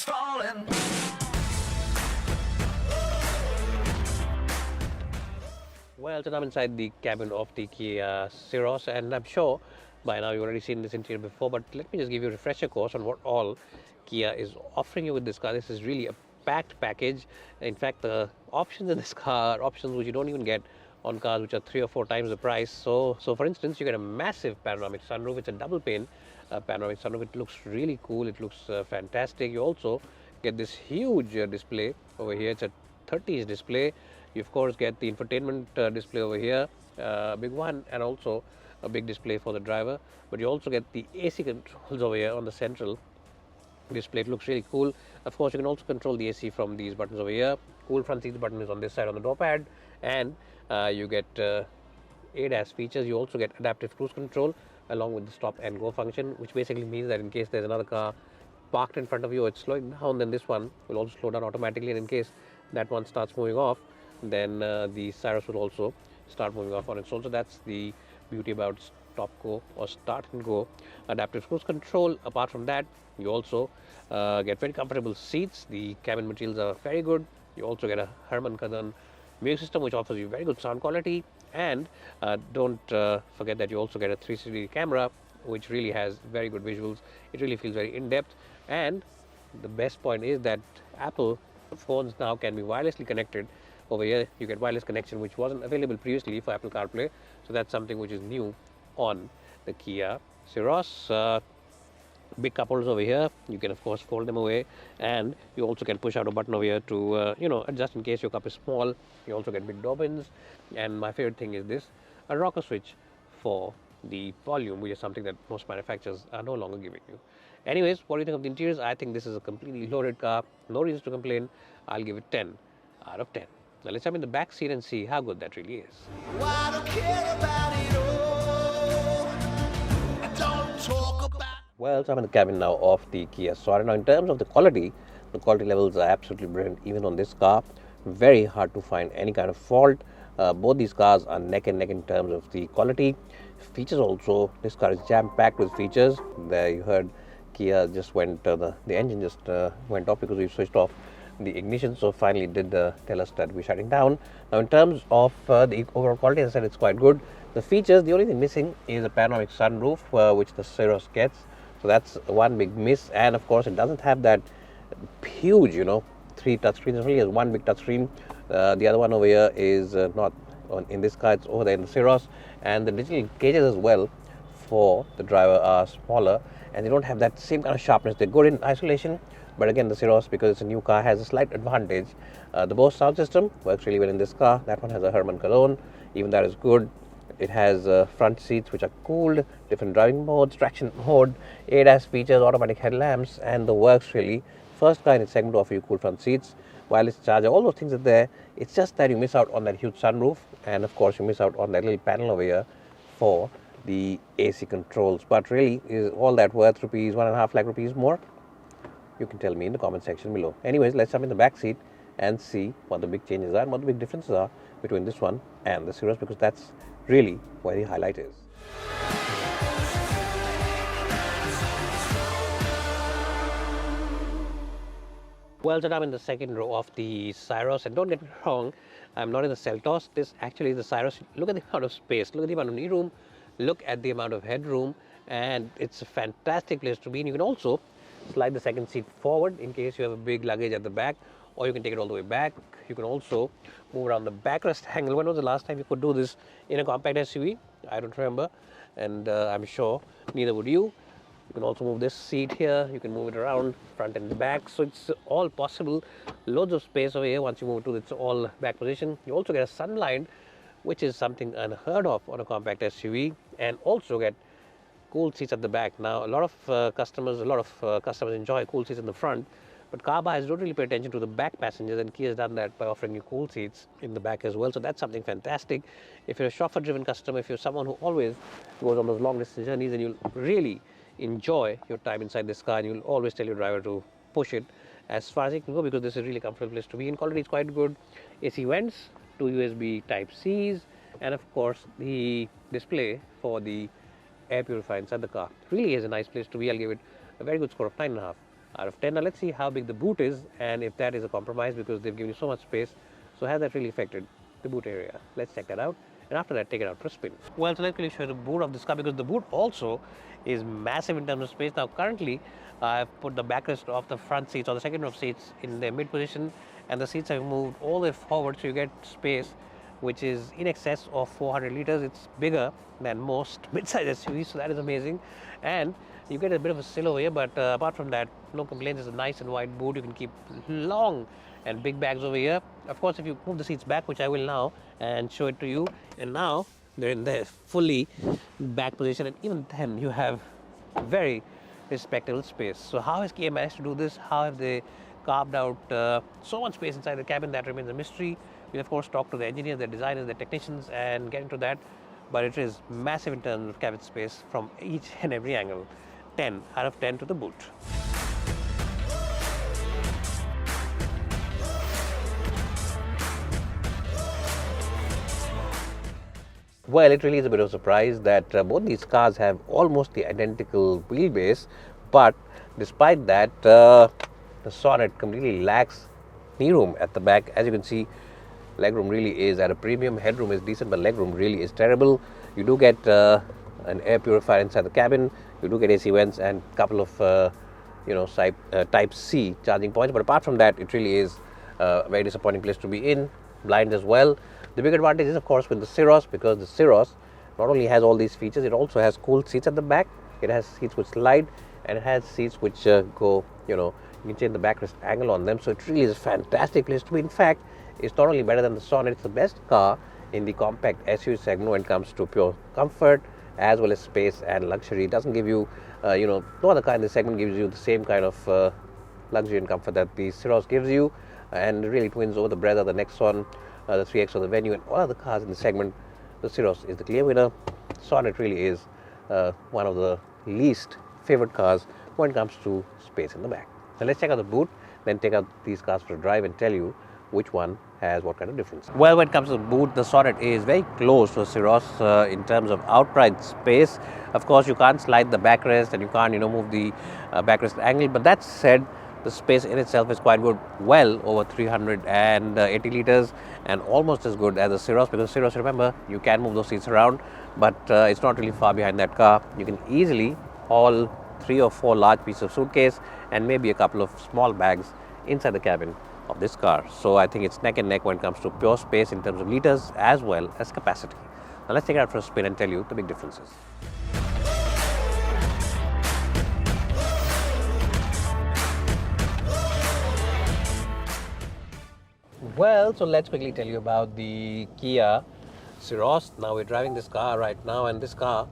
falling. Well, so I'm inside the cabin of the Kia Syros, and I'm sure by now you've already seen this interior before, but let me just give you a refresher course on what all Kia is offering you with this car. This is really a packed package. In fact, the options in this car are options which you don't even get on cars which are 3 or 4 times the price. So for instance, you get a massive panoramic sunroof. It's a double pane panoramic sunroof. It looks really cool. It looks fantastic. You also get this huge display over here. It's a 30s display. You of course get the infotainment display over here, big one, and also a big display for the driver. But you also get the AC controls over here on the central display. It looks really cool. Of course, you can also control the AC from these buttons over here. Cool front seats button is on this side on the door pad, and you get ADAS features. You also get adaptive cruise control along with the stop and go function, which basically means that in case there's another car parked in front of you, it's slowing down, then this one will also slow down automatically, and in case that one starts moving off, then the Syros will also start moving off on its own. So that's the beauty about stop go or start and go adaptive cruise control. Apart from that, you also get very comfortable seats. The cabin materials are very good. You also get a Harman Kardon music system which offers you very good sound quality, and don't forget that you also get a 360 camera which really has very good visuals. It really feels very in-depth, and the best point is that Apple phones now can be wirelessly connected. Over here you get wireless connection which wasn't available previously for Apple CarPlay, so that's something which is new on the Kia Syros. Big cup holders over here, you can of course fold them away, and you also can push out a button over here to adjust in case your cup is small. You also get big door bins, and my favorite thing is this, a rocker switch for the volume, which is something that most manufacturers are no longer giving you. Anyways, what do you think of the interiors? I think this is a completely loaded car, no reason to complain. I'll give it 10 out of 10. Now let's jump in the back seat and see how good that really is. Well, I don't care about it all. I don't talk about. Well, so I'm in the cabin now of the Kia Sonet. Now, in terms of the quality levels are absolutely brilliant. Even on this car, very hard to find any kind of fault. Both these cars are neck and neck in terms of the quality. Features also, this car is jam-packed with features. There you heard Kia just went, the engine just went off because we switched off the ignition, so finally did tell us that we're shutting down. Now in terms of the overall quality, as I said, it's quite good. The features, the only thing missing is a panoramic sunroof, which the Syros gets. So that's one big miss, and of course it doesn't have that huge, 3 touchscreens. It only has one big touchscreen. The other one over here is not in this car, it's over there in the Syros, and the digital gauges as well for the driver are smaller, and they don't have that same kind of sharpness. They're good in isolation, but again the Syros, because it's a new car, has a slight advantage. The Bose sound system works really well in this car. That one has a Harman Kardon, even that is good. It has front seats which are cooled, different driving modes, traction mode, ADAS features, automatic headlamps, and the works really. First car in its segment to offer you cool front seats, wireless charger, all those things are there. It's just that you miss out on that huge sunroof, and of course you miss out on that little panel over here for the AC controls. But really, is all that worth rupees 1.5 lakh rupees more? You can tell me in the comment section below. Anyways, let's jump in the back seat and see what the big changes are and what the big differences are between this one and the Syros, because that's really where the highlight is. Well, so I'm in the second row of the Syros, and don't get me wrong, I'm not in the Seltos. This actually is the Syros. Look at the amount of space, look at the amount of knee room, look at the amount of headroom, and it's a fantastic place to be. And you can also slide the second seat forward in case you have a big luggage at the back, or you can take it all the way back. You can also move around the backrest angle. When was the last time you could do this in a compact SUV? I don't remember, and I'm sure neither would you. You can also move this seat here, you can move it around front and back, so it's all possible. Loads of space over here once you move to its all back position. You also get a sunlight, which is something unheard of on a compact SUV, and also get cool seats at the back. Now a lot of customers enjoy cool seats in the front, but car buyers don't really pay attention to the back passengers, and Kia has done that by offering you cool seats in the back as well. So that's something fantastic. If you're a chauffeur-driven customer, if you're someone who always goes on those long-distance journeys, then you'll really enjoy your time inside this car, and you'll always tell your driver to push it as far as it can go, because this is a really comfortable place to be in. Quality is quite good. AC vents, 2 USB Type-Cs, and of course the display for the air purifier inside the car. Really is a nice place to be. I'll give it a very good score of 9.5 out of 10. Now let's see how big the boot is and if that is a compromise, because they've given you so much space. So has that really affected the boot area? Let's check that out, and after that take it out for a spin. Well, so let's quickly show you the boot of this car, because the boot also is massive in terms of space. Now currently I've put the backrest of the front seats or the second row of seats in their mid position, and the seats have moved all the way forward, so you get space which is in excess of 400 liters. It's bigger than most mid-size SUVs, so that is amazing. And you get a bit of a sill over here, but apart from that, no complaints. It's a nice and wide boot. You can keep long and big bags over here. Of course, if you move the seats back, which I will now, and show it to you, and now they're in their fully back position, and even then you have very respectable space. So how has Kia managed to do this? How have they carved out so much space inside the cabin? That remains a mystery. We'll of course talk to the engineers, the designers, the technicians, and get into that. But it is massive in terms of cabin space from each and every angle. 10 out of 10 to the boot. Well, it really is a bit of a surprise that both these cars have almost the identical wheelbase, but despite that, the Sonet completely lacks knee room at the back. As you can see, legroom really is at a premium. Headroom is decent, but legroom really is terrible. You do get an air purifier inside the cabin. You do get AC vents and a couple of Type C charging points. But apart from that, it really is a very disappointing place to be in. Blind as well. The big advantage is, of course, with the Syros, because the Syros not only has all these features, it also has cooled seats at the back. It has seats which slide, and it has seats which go, you can change the backrest angle on them. So it really is a fantastic place to be. In fact, it's not only better than the Sonet, it's the best car in the compact SUV segment when it comes to pure comfort as well as space and luxury. It doesn't give you, no other car in this segment gives you the same kind of luxury and comfort that the Syros gives you, and really twins over the Brezza, the Nexon, the 3X of the Venue, and all other cars in the segment. The Syros is the clear winner. Sonet really is one of the least favorite cars when it comes to space in the back. Now let's check out the boot, then take out these cars for a drive and tell you which one has what kind of difference. Well, when it comes to the boot, the Sonet is very close to the Syros in terms of outright space. Of course, you can't slide the backrest and you can't, move the backrest angle. But that said, the space in itself is quite good, well over 380 liters, and almost as good as the Syros, because Syros, remember, you can move those seats around, but it's not really far behind that car. You can easily haul 3 or 4 large pieces of suitcase and maybe a couple of small bags inside the cabin of this car. So I think it's neck and neck when it comes to pure space in terms of liters as well as capacity. Now let's take it out for a spin and tell you the big differences. Well, so let's quickly tell you about the Kia Syros. Now we're driving this car right now, and this car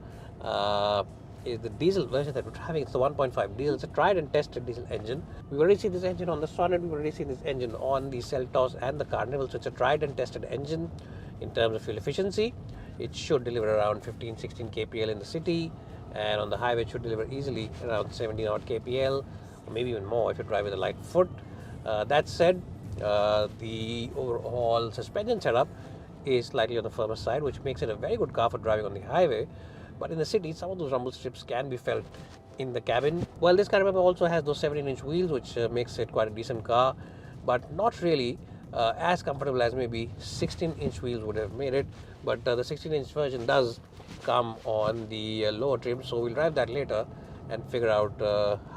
is the diesel version that we're driving. It's the 1.5 diesel. It's a tried and tested diesel engine. We've already seen this engine on the Sonet. We've already seen this engine on the Seltos and the Carnival. So it's a tried and tested engine in terms of fuel efficiency. It should deliver around 15-16 kpl in the city, and on the highway it should deliver easily around 17 odd kpl, or maybe even more if you drive with a light foot. That said, the overall suspension setup is slightly on the firmer side, which makes it a very good car for driving on the highway. But in the city, some of those rumble strips can be felt in the cabin. Well, this car, remember, also has those 17-inch wheels, which makes it quite a decent car, but not really as comfortable as maybe 16-inch wheels would have made it. But the 16-inch version does come on the lower trim, so we'll drive that later and figure out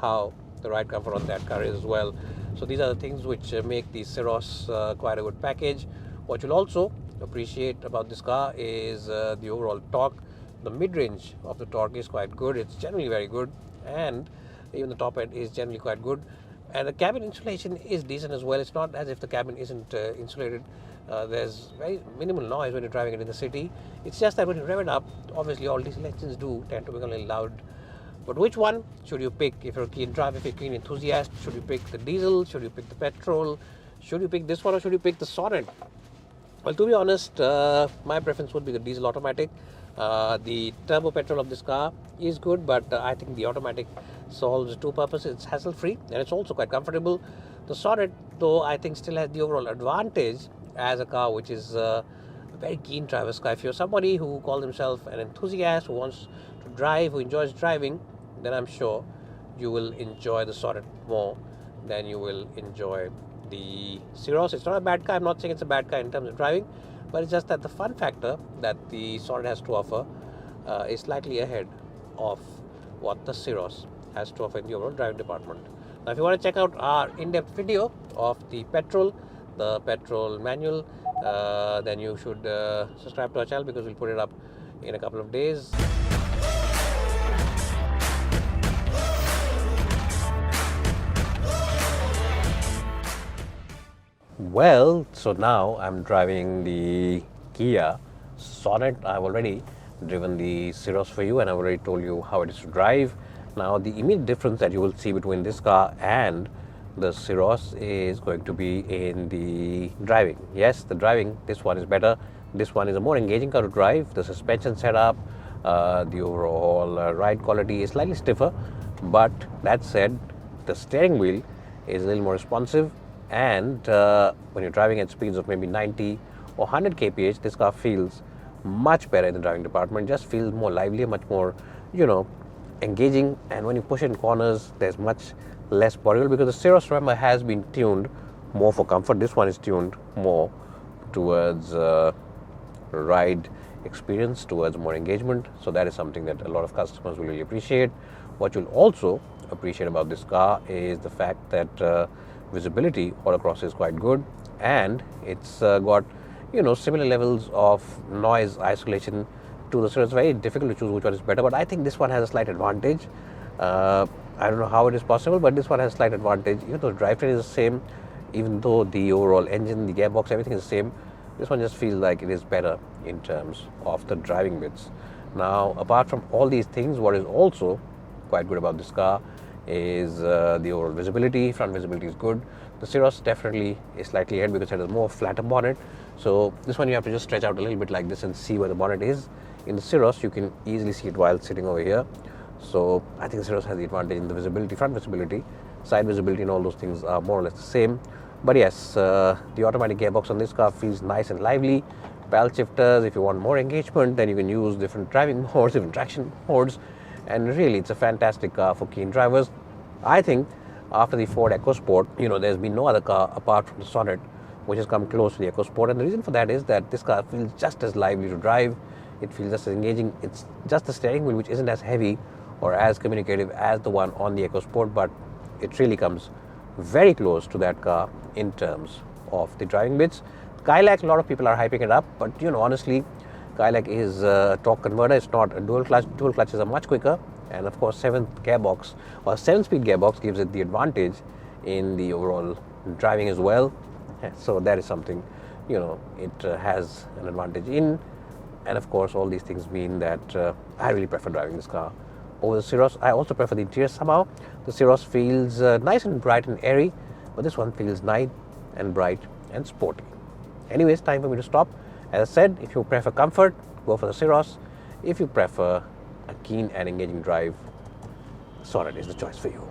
how the ride comfort on that car is as well. So these are the things which make the Syros quite a good package. What you'll also appreciate about this car is the overall torque. The mid-range of the torque is quite good. It's generally very good, and even the top end is generally quite good. And the cabin insulation is decent as well. It's not as if the cabin isn't insulated. There's very minimal noise when you're driving it in the city. It's just that when you rev it up, obviously all diesel engines do tend to become a little loud. But which one should you pick? If you're a keen driver, if you're a keen enthusiast, should you pick the diesel? Should you pick the petrol? Should you pick this one, or should you pick the Sonet? Well, to be honest, my preference would be the diesel automatic. The turbo petrol of this car is good, but I think the automatic solves two purposes. It's hassle-free and it's also quite comfortable. The Sonet, though, I think still has the overall advantage as a car which is a very keen driver's car. If you're somebody who calls himself an enthusiast, who wants to drive, who enjoys driving, then I'm sure you will enjoy the Sonet more than you will enjoy the Syros. It's not a bad car. I'm not saying it's a bad car in terms of driving, but it's just that the fun factor that the Sonet has to offer is slightly ahead of what the Syros has to offer in the overall driving department. Now, if you want to check out our in-depth video of the petrol manual, then you should subscribe to our channel, because we'll put it up in a couple of days. Well, so now I'm driving the Kia Sonet. I've already driven the Syros for you, and I've already told you how it is to drive. Now, the immediate difference that you will see between this car and the Syros is going to be in the driving. Yes, the driving, this one is better. This one is a more engaging car to drive. The suspension setup, the overall ride quality is slightly stiffer. But that said, the steering wheel is a little more responsive. And when you're driving at speeds of maybe 90 or 100 kph, this car feels much better in the driving department. Just feels more lively, much more, engaging. And when you push in corners, there's much less body roll, because the Syros, remember, has been tuned more for comfort. This one is tuned more towards ride experience, towards more engagement. So that is something that a lot of customers will really appreciate. What you'll also appreciate about this car is the fact that visibility all across is quite good, and it's got similar levels of noise isolation to the Syros. It's very difficult to choose which one is better, but I think this one has a slight advantage. I don't know how it is possible, but this one has a slight advantage. Even though the drivetrain is the same, even though the overall engine, the gearbox, everything is the same, this one just feels like it is better in terms of the driving bits. Now, apart from all these things, what is also quite good about this car is the overall visibility. Front visibility is good. The Syros definitely is slightly ahead because it has more flatter bonnet. So this one you have to just stretch out a little bit like this and see where the bonnet is. In the Syros, you can easily see it while sitting over here. So I think the Syros has the advantage in the visibility. Front visibility, side visibility, and all those things are more or less the same. But yes, the automatic gearbox on this car feels nice and lively. Pedal shifters, if you want more engagement, then you can use different driving modes, different traction modes. And really, it's a fantastic car for keen drivers. I think after the Ford EcoSport, there's been no other car apart from the Sonet which has come close to the EcoSport. And the reason for that is that this car feels just as lively to drive. It feels just as engaging. It's just the steering wheel which isn't as heavy or as communicative as the one on the EcoSport, but it really comes very close to that car in terms of the driving bits. Kailak, a lot of people are hyping it up, but honestly, Kailak is a torque converter. It's not a dual clutch. Dual clutches are much quicker, and of course, 7-speed gearbox gives it the advantage in the overall driving as well. So that is something it has an advantage in, and of course, all these things mean that I really prefer driving this car over the Syros. I also prefer the interior somehow. The Syros feels nice and bright and airy, but this one feels nice and bright and sporty. Anyways, time for me to stop. As I said, if you prefer comfort, go for the Syros. If you prefer a keen and engaging drive, Sonet is the choice for you.